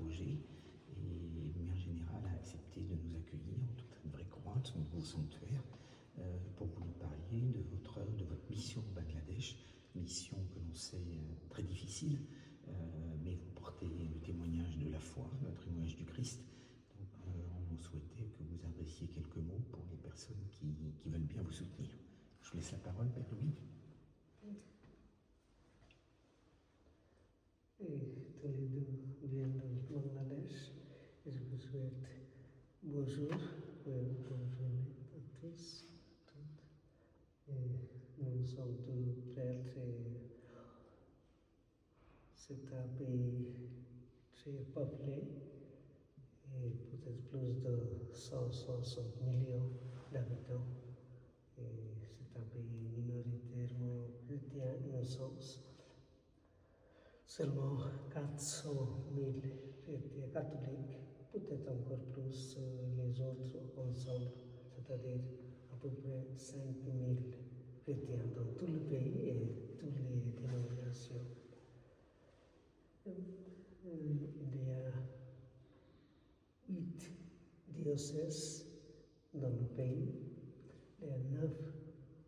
loger. Et le maire général a accepté de nous accueillir en toute une vraie croix, son nouveau sanctuaire, pour que vous nous parliez de votre mission au Bangladesh, mission que l'on sait très difficile, mais vous portez le témoignage de la foi, le témoignage du Christ. Donc on souhaitait que vous adressiez quelques mots pour les personnes qui veulent bien vous soutenir. Je vous laisse la parole, Père Louis. Et tous les deux viennent de Bangladesh. Et je vous souhaite bonjour, bonne journée à tous, toutes. Et nous sommes tous prêtres et c'est un pays très peuplé et peut-être plus de 160 millions d'habitants. Et c'est un pays minoritairement chrétien, en sens. Seulement 400 000 chrétiens catholiques, peut-être encore plus les autres ensemble, c'est-à-dire à peu près 5 000 chrétiens dans tout le pays et toutes les dénominations. Il y a 8 diocèses dans le pays, il y a 9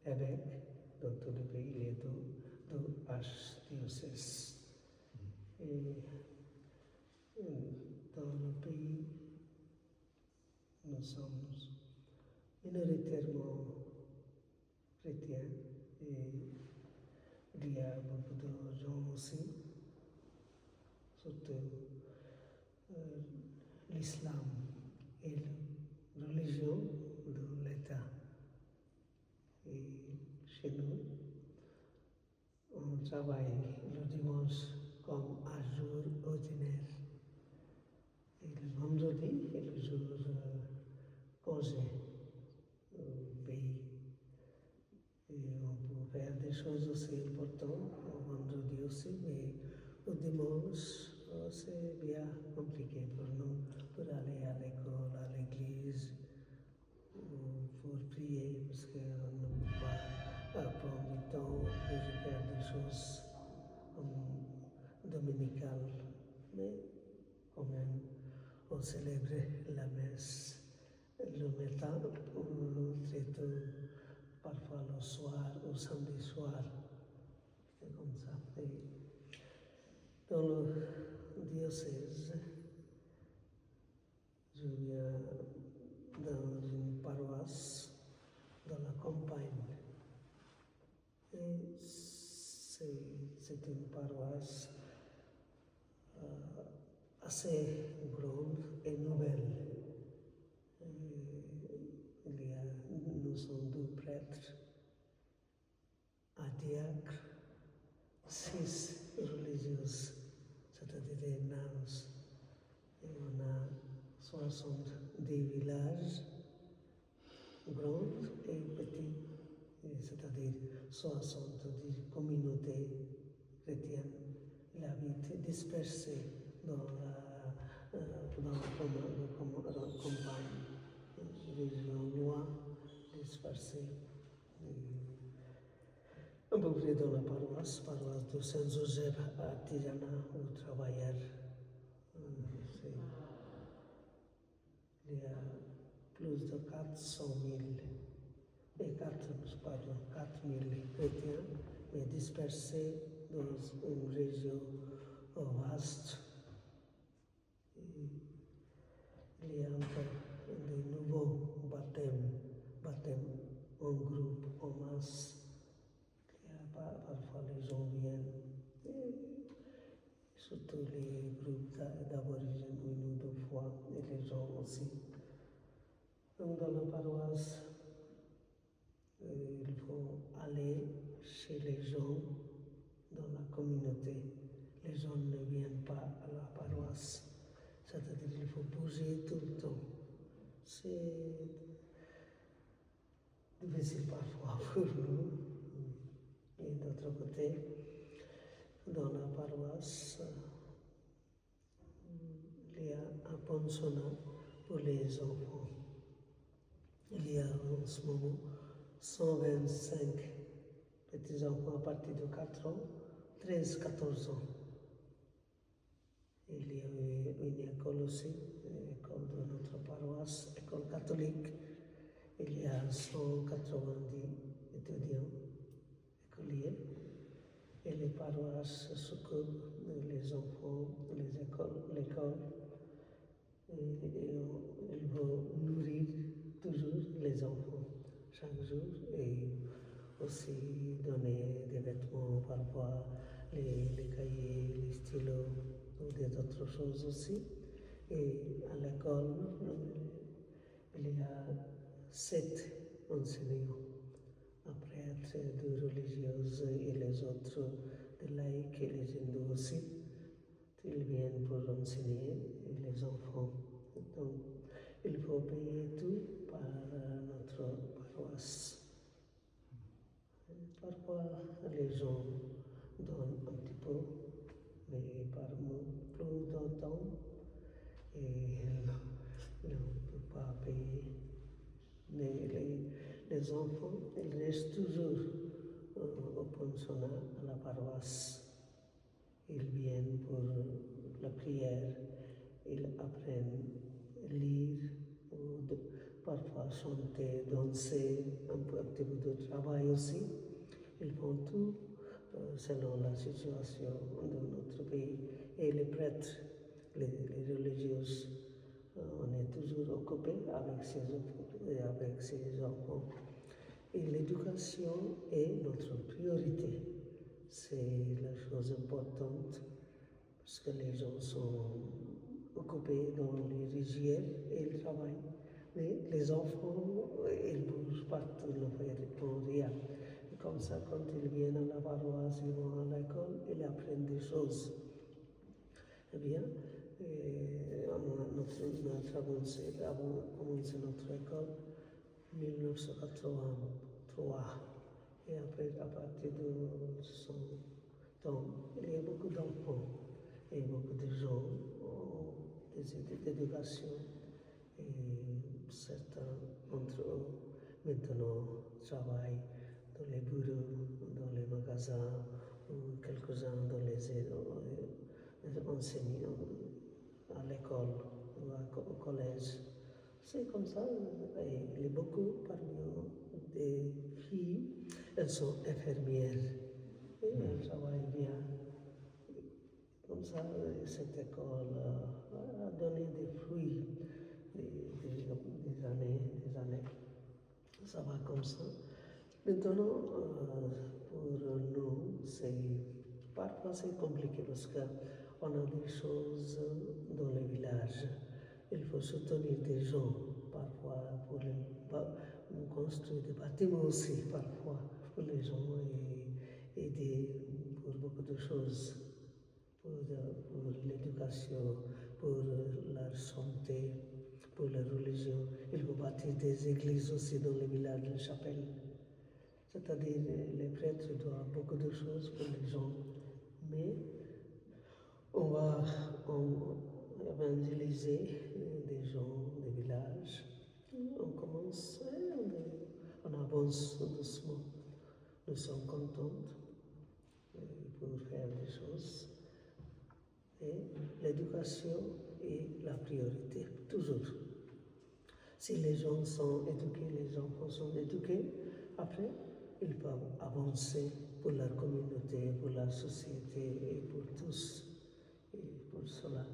évêques dans tout le pays, les deux archdiocèses. Et dans le pays, nous sommes minoritairement chrétiens et il y a beaucoup de gens aussi, surtout l'islam est la religion de l'État. Et chez nous, on travaille le dimanche comme un jour ordinaire. Et le vendredi est le jour congé au pays. Et on peut faire des choses aussi importantes au vendredi aussi, mais le dimanche, c'est bien compliqué pour nous, pour aller à l'école, à l'église, pour prier, parce qu'on ne peut pas prendre du temps pour faire des choses dominicales. Mais quand même, on célèbre la messe le matin ou très tôt, parfois le soir ou samedi soir. C'est comme ça. Et dans le diocèse, je viens dans une paroisse dans la campagne. Et c'est une paroisse assez grande et nouvelle. Nous sommes 2 prêtres, un diacre, 6 religieuses, c'est-à-dire des nuns. Et on a 70 villages, grands et petits, c'est-à-dire 70 communautés chrétiennes, qui habitent dispersées dans la campagne, régions loin, dispersées. Un peu près dans la paroisse de Saint-Joseph à Tirana, aux travailleurs. Il y a plus de 400 000 et 4 000 chrétiens, mais dispersés dans une région vaste. Il y a encore des nouveaux baptêmes en groupe, en masse. Parfois les gens viennent, surtout les groupes d'aborigènes une ou 2 fois, et les gens aussi. Donc dans la paroisse, il faut aller chez les gens dans la communauté. Les gens ne viennent pas à la paroisse, c'est-à-dire qu'il faut bouger tout le temps. C'est difficile parfois pour nous. Et d'autre côté, dans la paroisse, il y a un pensionnat pour les enfants. Il y a en ce moment 125 petits-enfants à partir de 4 ans, 13-14 ans. Il y avait une école aussi, l'école de notre paroisse, école catholique. Il y a 190 étudiants, écoliers. Et les paroisses s'occupent des enfants, l'école. Et il faut nourrir toujours les enfants chaque jour et aussi donner des vêtements, parfois les cahiers, les stylos ou des autres choses aussi. Et à l'école, il y a 7 enseignants. Après être deux religieuses et les autres des laïcs et les hindous aussi, ils viennent pour enseigner les enfants. Donc, il faut payer tout par notre paroisse. Parfois, les gens donnent un petit peu, mais par plus de temps, et ils ne peuvent pas payer. Mais les enfants, ils restent toujours au pensionnat, à la paroisse. Ils viennent pour la prière, ils apprennent à lire, parfois chanter, danser, un petit peu de travail aussi. Ils font tout selon la situation de notre pays. Et les prêtres, les religieuses, on est toujours occupés avec ces enfants. Et l'éducation est notre priorité. C'est la chose importante parce que les gens sont occupés dans les rizières et ils travaillent. Mais les enfants, ils bougent partout, ils ne font rien. Et comme ça, quand ils viennent à la paroisse, ils vont à l'école, ils apprennent des choses. Eh bien, on a commencé notre école en 1983. Et après, à partir de son temps, il y a beaucoup d'enfants et beaucoup de gens des études d'éducation. Et certains d'entre eux, maintenant, travaillent dans les bureaux, dans les magasins, ou quelques-uns dans les enseignants à l'école ou au collège. C'est comme ça. Et il y a beaucoup parmi eux des filles, elles sont infirmières et elles travaillent bien. Comme ça, cette école a donné des fruits des années. Ça va comme ça. Maintenant, pour nous, parfois c'est compliqué parce qu'on a des choses dans les villages. Il faut soutenir des gens, parfois pour construire des bâtiments aussi, parfois pour les gens et aider pour beaucoup de choses, pour l'éducation, pour la santé, pour la religion. Il faut bâtir des églises aussi dans les villages, les chapelles. C'est-à-dire, les prêtres doivent beaucoup de choses pour les gens, mais on va évangéliser des gens, des villages. On commence, on avance doucement. Nous sommes contents pour faire des choses. Et l'éducation est la priorité, toujours. Si les gens sont éduqués, les enfants sont éduqués, après, ils peuvent avancer pour leur communauté, pour la société et pour tous. Et pour cela,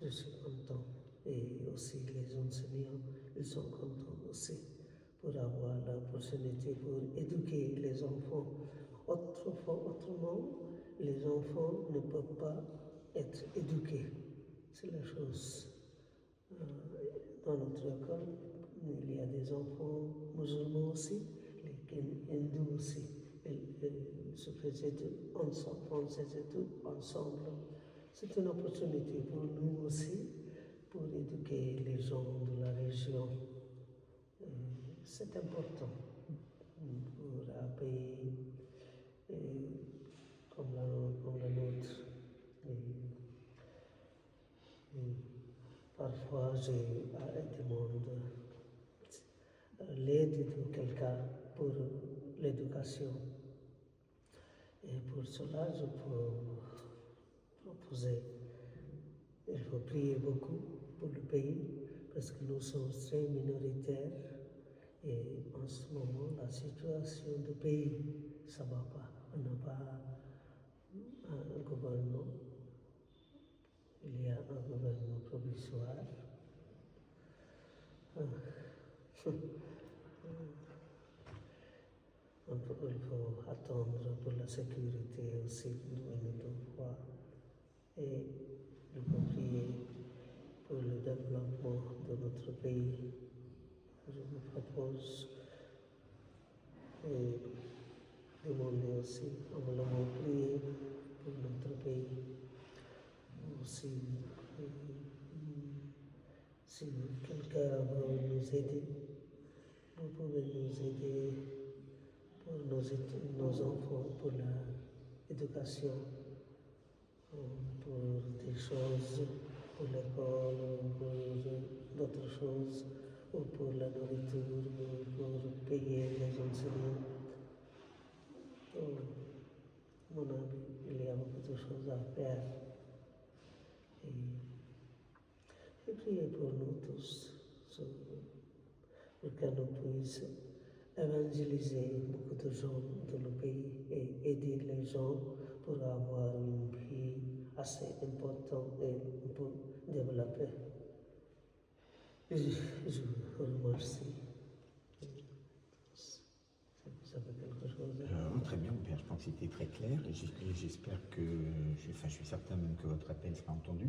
je suis content. Et aussi les enseignants, ils sont contents aussi pour avoir l'opportunité pour éduquer les enfants. Autrement, les enfants ne peuvent pas être éduqués. C'est la chose. Dans notre école, il y a des enfants musulmans aussi, les hindous aussi. Ils se faisaient ensemble. C'est une opportunité pour nous aussi, pour éduquer les gens de la région. C'est important pour un pays comme la nôtre. Et parfois, je demande l'aide de quelqu'un pour l'éducation. Et pour cela, je peux proposer il faut prier beaucoup pour le pays parce que nous sommes très minoritaires et en ce moment la situation du pays, ça ne va pas. On n'a pas un gouvernement, il y a un gouvernement provisoire. Il faut attendre pour la sécurité aussi une deux fois. Et il faut prier pour le développement de notre pays. Je vous propose et demander aussi, humblement prier pour notre pays. Aussi, si quelqu'un veut nous aider, vous pouvez nous aider pour nos enfants, pour l'éducation, pour des choses, pour l'école, pour d'autres choses, ou pour la nourriture, pour payer les enseignants. Mon ami, il y a beaucoup de choses à faire. Et priez pour nous tous, pour que nous puissions évangéliser beaucoup de gens dans le pays et aider les gens pour avoir une vie assez importante et pour développer. Je vous remercie. Vous avez quelque chose à dire? Très bien, Père, je pense que c'était très clair et j'espère que, je suis certain même que votre appel sera entendu.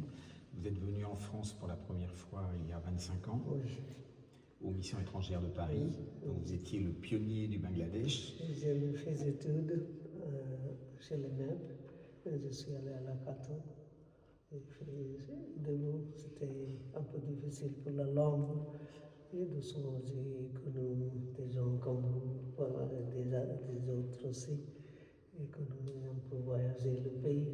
Vous êtes venu en France pour la première fois il y a 25 ans, Oui. aux missions étrangères de Paris. Donc vous étiez le pionnier du Bangladesh. J'ai fait des études chez les MEP. Je suis allé à la Caton. C'était un peu difficile pour la langue. Et doucement, j'ai connu des gens comme vous, des autres aussi, et connu un peu voyager le pays.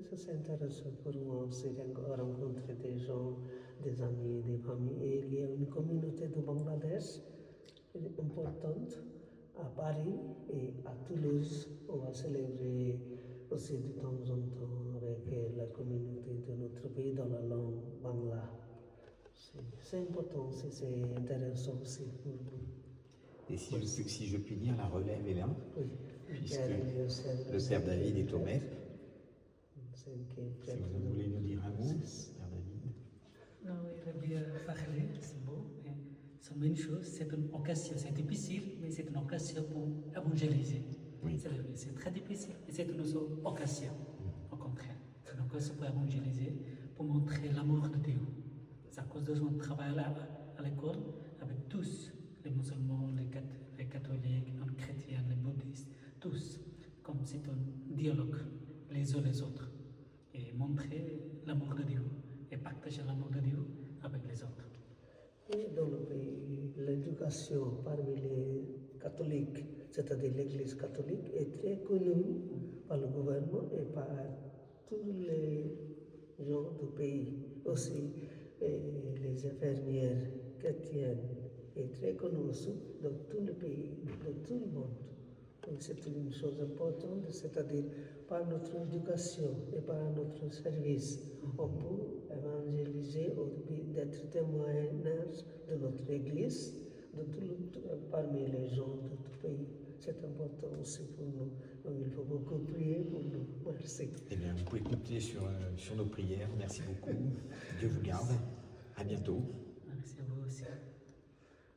Ça c'est intéressant pour moi aussi de rencontrer des gens, des amis, des familles. Et il y a une communauté de Bangladesh importante à Paris et à Toulouse. On va célébrer aussi de temps en temps avec la communauté de notre pays dans la langue bangla. C'est important, c'est intéressant aussi pour vous. Et si je puis dire, la relève est là, Oui. puisque le Père David est au maître. Si vous voulez nous dire un mot, Père David. Non, il a bien parlé, c'est bon. C'est une bonne chose, c'est une occasion, c'est difficile, mais c'est une occasion pour évangéliser. Oui. C'est très difficile, mais c'est une occasion, au contraire. C'est une occasion pour évangéliser, pour montrer l'amour de Dieu. C'est à cause de son travail à l'école avec tous, les musulmans, les catholiques, les chrétiens, les bouddhistes, tous, comme c'est un dialogue, les uns les autres, et montrer l'amour de Dieu, et partager l'amour de Dieu avec les autres. Et dans le pays, l'éducation parmi les catholiques, c'est-à-dire l'Église catholique, est très connue par le gouvernement et par tous les gens du pays aussi. Et les infirmières chrétiennes est très connue aussi dans tout le pays, dans tout le monde. Donc c'est une chose importante, c'est-à-dire par notre éducation et par notre service, on peut évangéliser d'être témoignage de notre Église parmi les gens de tout pays. C'est important aussi pour nous. Donc il faut beaucoup prier pour nous. Merci. Eh bien, vous pouvez compter sur nos prières. Merci beaucoup. Dieu vous garde. À bientôt. Merci à vous aussi.